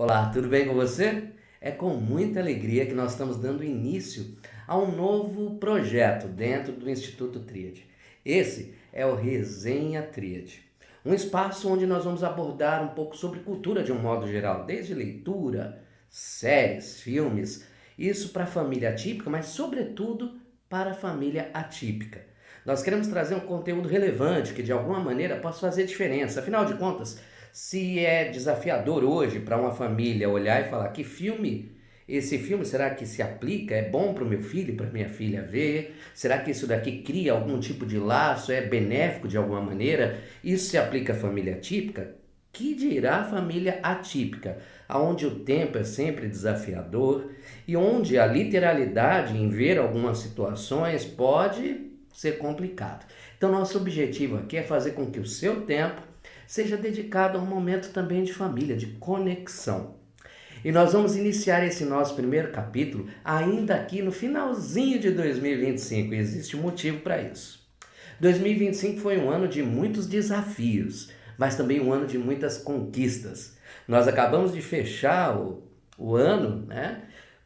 Olá, tudo bem com você? É com muita alegria que nós estamos dando início a um novo projeto dentro do Instituto Tríade. Esse é o Resenha Tríade, um espaço onde nós vamos abordar um pouco sobre cultura de um modo geral, desde leitura, séries, filmes, isso para a família atípica, mas sobretudo para a família atípica. Nós queremos trazer um conteúdo relevante que de alguma maneira possa fazer diferença. Afinal de contas, se é desafiador hoje para uma família olhar e falar esse filme será que se aplica? É bom para o meu filho, para minha filha ver? Será que isso daqui cria algum tipo de laço? É benéfico de alguma maneira? Isso se aplica à família típica? Que dirá a família atípica, onde o tempo é sempre desafiador e onde a literalidade em ver algumas situações pode ser complicado. Então, nosso objetivo aqui é fazer com que o seu tempo seja dedicado a um momento também de família, de conexão. E nós vamos iniciar esse nosso primeiro capítulo ainda aqui no finalzinho de 2025, e existe um motivo para isso. 2025 foi um ano de muitos desafios, mas também um ano de muitas conquistas. Nós acabamos de fechar o ano,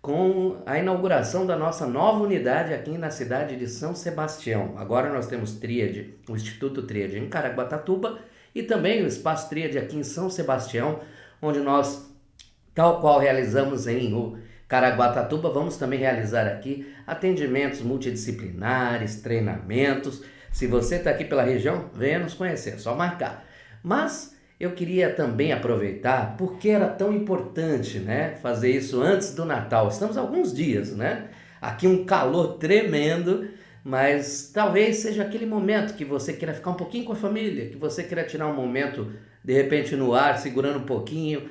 com a inauguração da nossa nova unidade aqui na cidade de São Sebastião. Agora nós temos Tríade, o Instituto Tríade em Caraguatatuba, e também o Espaço Tríade aqui em São Sebastião, onde nós, tal qual realizamos em Caraguatatuba, vamos também realizar aqui atendimentos multidisciplinares, treinamentos. Se você está aqui pela região, venha nos conhecer, é só marcar. Mas eu queria também aproveitar, porque era tão importante, fazer isso antes do Natal. Estamos há alguns dias, aqui um calor tremendo, mas talvez seja aquele momento que você queira ficar um pouquinho com a família, que você queira tirar um momento, de repente, no ar, segurando um pouquinho,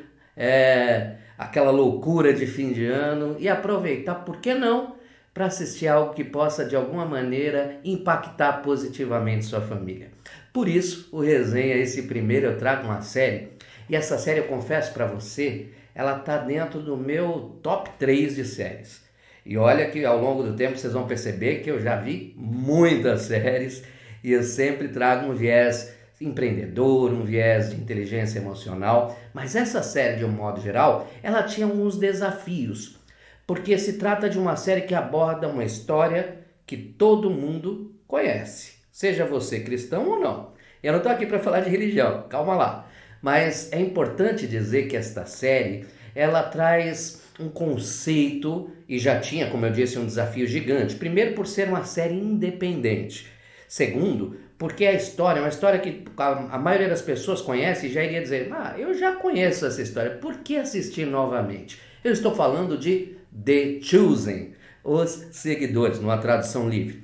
aquela loucura de fim de ano, e aproveitar, por que não, para assistir algo que possa, de alguma maneira, impactar positivamente sua família. Por isso, o Resenha, esse primeiro, eu trago uma série, e essa série, eu confesso para você, ela está dentro do meu top 3 de séries. E olha que ao longo do tempo vocês vão perceber que eu já vi muitas séries e eu sempre trago um viés empreendedor, um viés de inteligência emocional. Mas essa série, de um modo geral, ela tinha alguns desafios, porque se trata de uma série que aborda uma história que todo mundo conhece, seja você cristão ou não. Eu não estou aqui para falar de religião, calma lá. Mas é importante dizer que esta série, ela traz um conceito, e já tinha, como eu disse, um desafio gigante. Primeiro, por ser uma série independente. Segundo, porque a história é uma história que a maioria das pessoas conhece e já iria dizer, eu já conheço essa história, por que assistir novamente? Eu estou falando de The Chosen, Os Seguidores, numa tradução livre.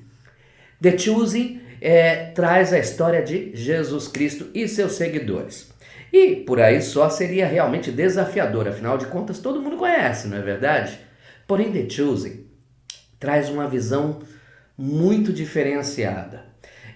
The Chosen traz a história de Jesus Cristo e seus seguidores. E por aí só seria realmente desafiador, afinal de contas todo mundo conhece, não é verdade? Porém, The Chosen traz uma visão muito diferenciada.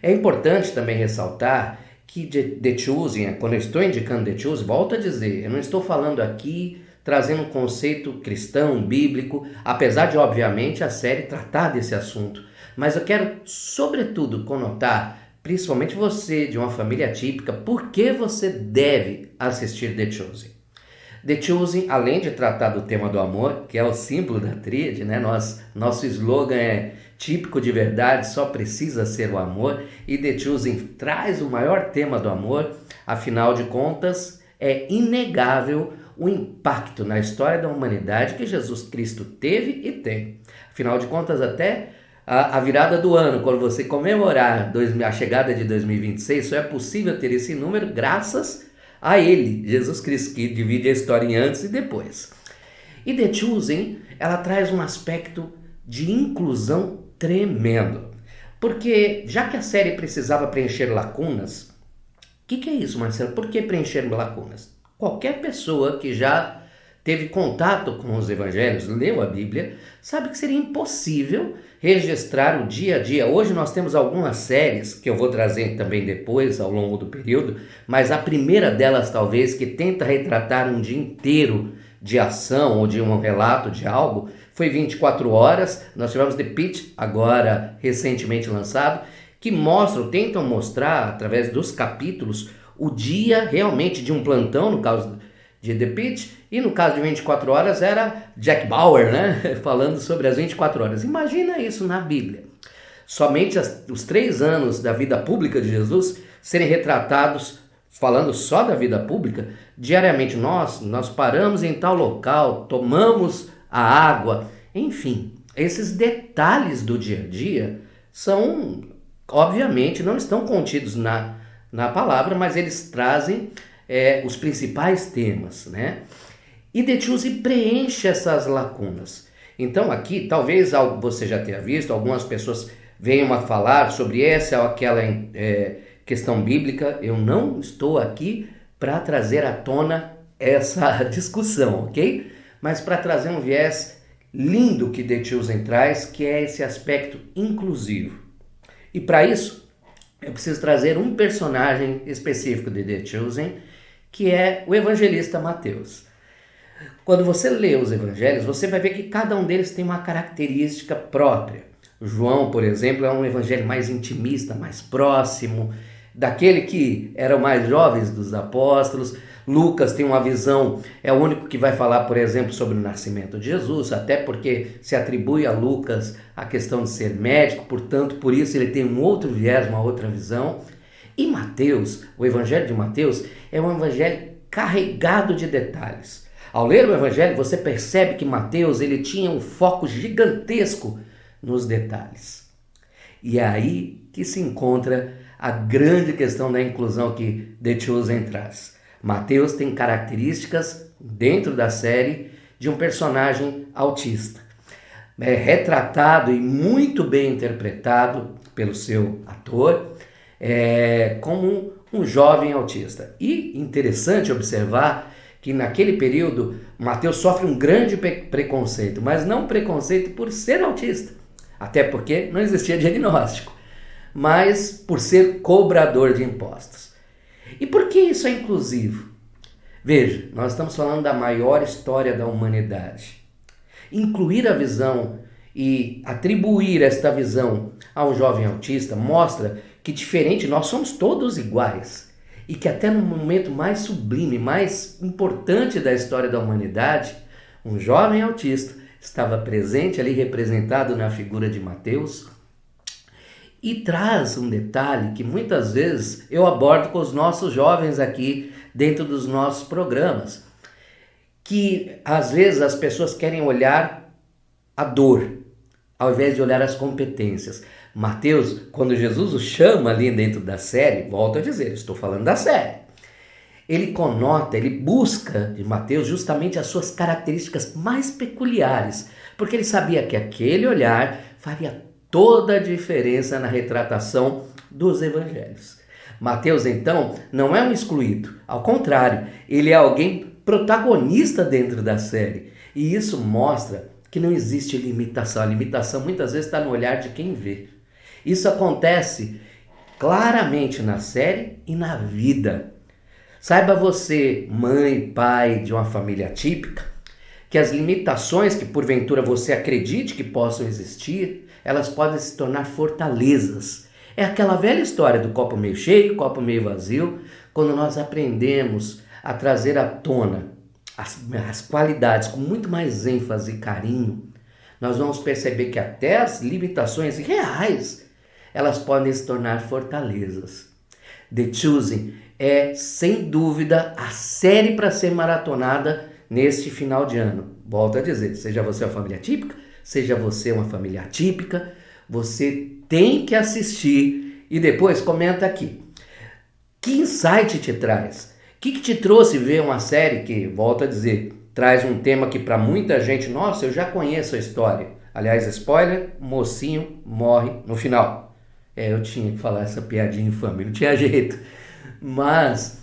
É importante também ressaltar que The Chosen, quando eu estou indicando The Chosen, volto a dizer, eu não estou falando aqui trazendo um conceito cristão, bíblico, apesar de, obviamente, a série tratar desse assunto. Mas eu quero, sobretudo, conotar, principalmente você, de uma família típica, por que você deve assistir The Chosen. The Chosen, além de tratar do tema do amor, que é o símbolo da tríade, nosso slogan é típico de verdade, só precisa ser o amor, e The Chosen traz o maior tema do amor, afinal de contas, é inegável o impacto na história da humanidade que Jesus Cristo teve e tem. Afinal de contas, até a virada do ano, quando você comemorar a chegada de 2026, só é possível ter esse número graças a Ele, Jesus Cristo, que divide a história em antes e depois. E The Chosen, ela traz um aspecto de inclusão tremendo. Porque, já que a série precisava preencher lacunas, o que é isso, Marcelo? Por que preencher lacunas? Qualquer pessoa que já teve contato com os evangelhos, leu a Bíblia, sabe que seria impossível registrar o dia a dia. Hoje nós temos algumas séries, que eu vou trazer também depois, ao longo do período, mas a primeira delas, talvez, que tenta retratar um dia inteiro de ação ou de um relato de algo, foi 24 Horas. Nós tivemos The Pitt, agora recentemente lançado, que tentam mostrar, através dos capítulos, o dia realmente de um plantão, no caso de The Pitt, E no caso de 24 horas era Jack Bauer, né? Falando sobre as 24 horas. Imagina isso na Bíblia. Somente os 3 anos da vida pública de Jesus serem retratados, falando só da vida pública, diariamente. Nós paramos em tal local, tomamos a água, enfim. Esses detalhes do dia a dia são, obviamente, não estão contidos na palavra, mas eles trazem os principais temas, né? E De Chooz preenche essas lacunas. Então aqui, talvez você já tenha visto, algumas pessoas venham a falar sobre essa ou aquela questão bíblica. Eu não estou aqui para trazer à tona essa discussão, ok? Mas para trazer um viés lindo que De Chooz traz, que é esse aspecto inclusivo. E para isso, eu preciso trazer um personagem específico de De Chooz, que é o evangelista Mateus. Quando você lê os evangelhos, você vai ver que cada um deles tem uma característica própria. João, por exemplo, é um evangelho mais intimista, mais próximo, daquele que era o mais jovem dos apóstolos. Lucas tem uma visão, é o único que vai falar, por exemplo, sobre o nascimento de Jesus, até porque se atribui a Lucas a questão de ser médico, portanto, por isso ele tem um outro viés, uma outra visão. E Mateus, o evangelho de Mateus, é um evangelho carregado de detalhes. Ao ler o evangelho, você percebe que Mateus ele tinha um foco gigantesco nos detalhes. E é aí que se encontra a grande questão da inclusão que De Chooz traz. Mateus tem características, dentro da série, de um personagem autista. É retratado e muito bem interpretado pelo seu ator como um jovem autista. E interessante observar que naquele período Mateus sofre um grande preconceito, mas não preconceito por ser autista, até porque não existia diagnóstico, mas por ser cobrador de impostos. E por que isso é inclusivo? Veja, nós estamos falando da maior história da humanidade. Incluir a visão e atribuir esta visão a um jovem autista mostra que, diferente, nós somos todos iguais. E que até no momento mais sublime, mais importante da história da humanidade, um jovem autista estava presente ali, representado na figura de Mateus, e traz um detalhe que muitas vezes eu abordo com os nossos jovens aqui dentro dos nossos programas, que às vezes as pessoas querem olhar a dor, ao invés de olhar as competências. Mateus, quando Jesus o chama ali dentro da série, volto a dizer, estou falando da série, ele conota, ele busca de Mateus justamente as suas características mais peculiares, porque ele sabia que aquele olhar faria toda a diferença na retratação dos evangelhos. Mateus, então, não é um excluído, ao contrário, ele é alguém protagonista dentro da série, e isso mostra que não existe limitação. A limitação muitas vezes está no olhar de quem vê. Isso acontece claramente na série e na vida. Saiba você, mãe, pai de uma família típica, que as limitações que porventura você acredite que possam existir, elas podem se tornar fortalezas. É aquela velha história do copo meio cheio, copo meio vazio, quando nós aprendemos a trazer à tona as qualidades com muito mais ênfase e carinho, nós vamos perceber que até as limitações reais, elas podem se tornar fortalezas. The Chosen é, sem dúvida, a série para ser maratonada neste final de ano. Volto a dizer, seja você uma família típica, seja você uma família atípica, você tem que assistir e depois comenta aqui. Que insight te traz? O que te trouxe ver uma série que, volto a dizer, traz um tema que para muita gente, nossa, eu já conheço a história. Aliás, spoiler, mocinho morre no final. Eu tinha que falar essa piadinha infame, não tinha jeito. Mas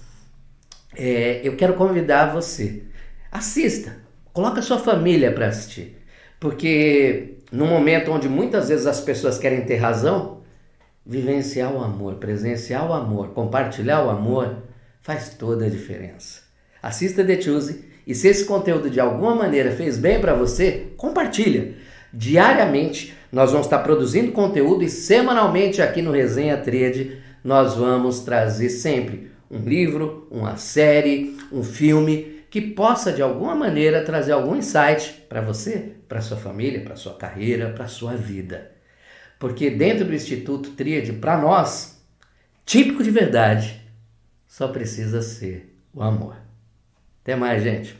eu quero convidar você. Assista, coloca a sua família para assistir. Porque no momento onde muitas vezes as pessoas querem ter razão, vivenciar o amor, presenciar o amor, compartilhar o amor, faz toda a diferença. Assista The Choose e se esse conteúdo de alguma maneira fez bem para você, compartilha. Diariamente nós vamos estar produzindo conteúdo e semanalmente aqui no Resenha Tríade nós vamos trazer sempre um livro, uma série, um filme que possa de alguma maneira trazer algum insight para você, para sua família, para sua carreira, para sua vida. Porque dentro do Instituto Tríade, para nós, típico de verdade, só precisa ser o amor. Até mais, gente.